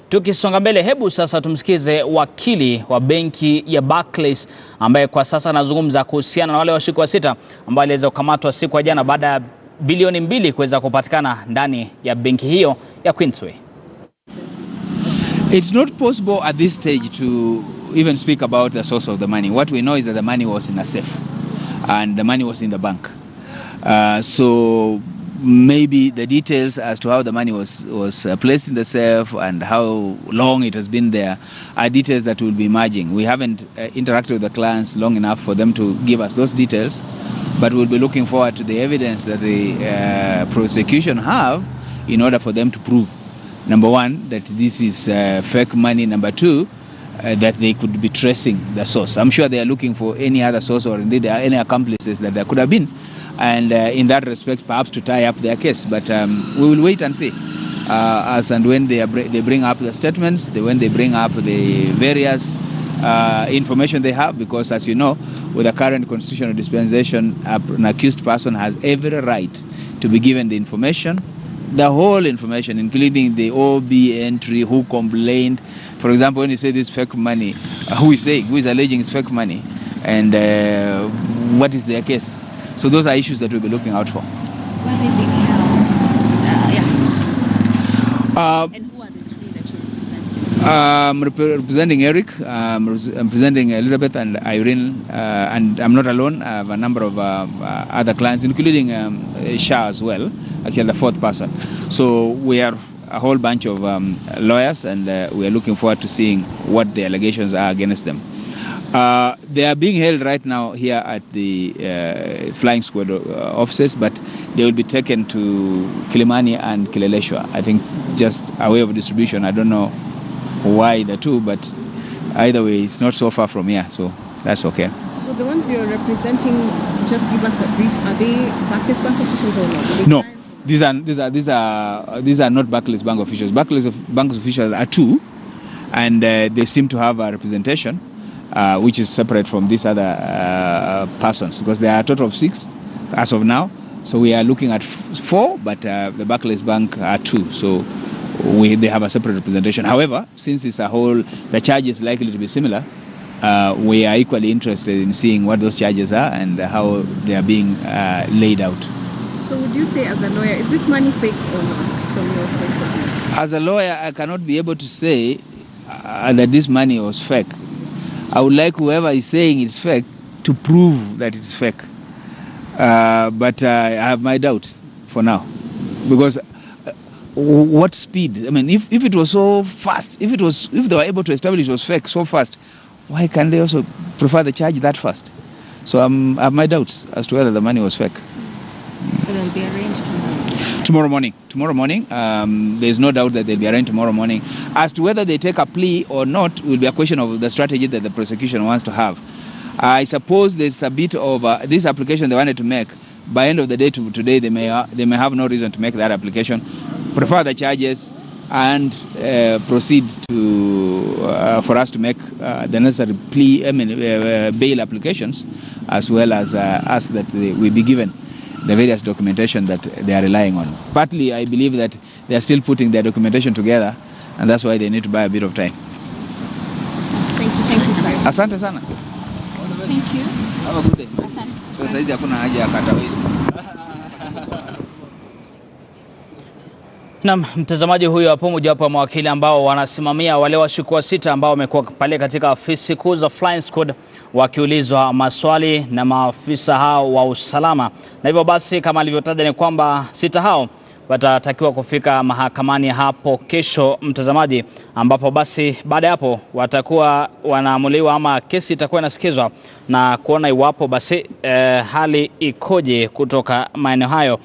Tukisonga mbele, hebu sasa tumsikize wakili wa benki ya Barclays ambaye kwa sasa anazungumza kuhusiana na wale washukiwa 6 ambao waliweza kukamatwa siku ya jana baada ya bilioni 2 kuweza kupatikana ndani ya benki hiyo ya Queensway. It's not possible at this stage to even speak about the source of the money. What we know is that the money was in a safe and the money was in the bank. So maybe the details as to how the money was placed in the safe and how long it has been there are details that will be emerging. We haven't interacted with the clients long enough for them to give us those details, but we'll be looking forward to the evidence that the prosecution have in order for them to prove, number one, that this is fake money, number two, that they could be tracing the source. I'm sure they are looking for any other source or indeed any accomplices that there could have been, and in that respect perhaps to tie up their case. But we will wait and see as and when they bring up the statements, when they bring up the various information they have, because as you know, with the current constitutional dispensation, an accused person has every right to be given the information, the whole information, including the OB entry, who complained. For example, when you say this fake money, who is saying, who is alleging it's fake money, and what is their case? So those are issues that we'll be looking out for. Where are they being held? And who are the 3 that you're representing? I'm representing Eric, I'm representing Elizabeth and Irene, and I'm not alone. I have a number of other clients, including Shah as well, actually the 4th person. So we are a whole bunch of lawyers, and we are looking forward to seeing what the allegations are against them. They are being held right now here at the flying squad offices, but they will be taken to Kilimani and Kileleshwa. I think just a way of distribution. I don't know why the two, but either way, it's not so far from here, so that's okay. So the ones you're representing, just give us a brief. Are they Barclays Bank officials or not? No, these are not Barclays Bank officials. Barclays Bank officials are 2, and they seem to have a representation, which is separate from these other persons, because there are a total of 6 as of now. So we are looking at 4, but the Barclays Bank are 2. So they have a separate representation. However, since it's a whole, the charge is likely to be similar, we are equally interested in seeing what those charges are and how they are being laid out. So would you say, as a lawyer, is this money fake or not from your point of view? As a lawyer, I cannot be able to say that this money was fake. I would like whoever is saying it's fake to prove that it's fake. But I have my doubts for now, because what speed? I mean, if it was so fast, if they were able to establish it was fake so fast, why can't they also prefer the charge that fast? So I have my doubts as to whether the money was fake. So they'll be arraigned tomorrow? Tomorrow morning. There's no doubt that they'll be arraigned tomorrow morning. As to whether they take a plea or not will be a question of the strategy that the prosecution wants to have. I suppose there's a bit of this application they wanted to make. By end of the day today, they may have no reason to make that application, prefer the charges, and proceed to for us to make the necessary bail applications, as well as us that we be given the various documentation that they are relying on. Partly, I believe that they are still putting their documentation together, and that's why they need to buy a bit of time. Thank you, sir. Asante sana. Thank you. Have a good day. Asante. So saizi hakuna haja ya katawizi. Na mtazamaji, huyo hapo mojawapo wa mawakili ambao wanasimamia wale washukiwa 6 ambao wamekuwa pale katika ofisi kuu za Flying Squad wakiulizwa maswali na maafisa hao wa usalama. Na hivyo basi, kama alivyotaja ni kwamba 6 hao watatakiwa kufika mahakamani hapo kesho, mtazamaji, ambapo basi baada ya hapo watakuwa wanaamuliwa ama kesi itakuwa inasikizwa na kuona iwapo basi hali ikoje kutoka maeneo hayo ya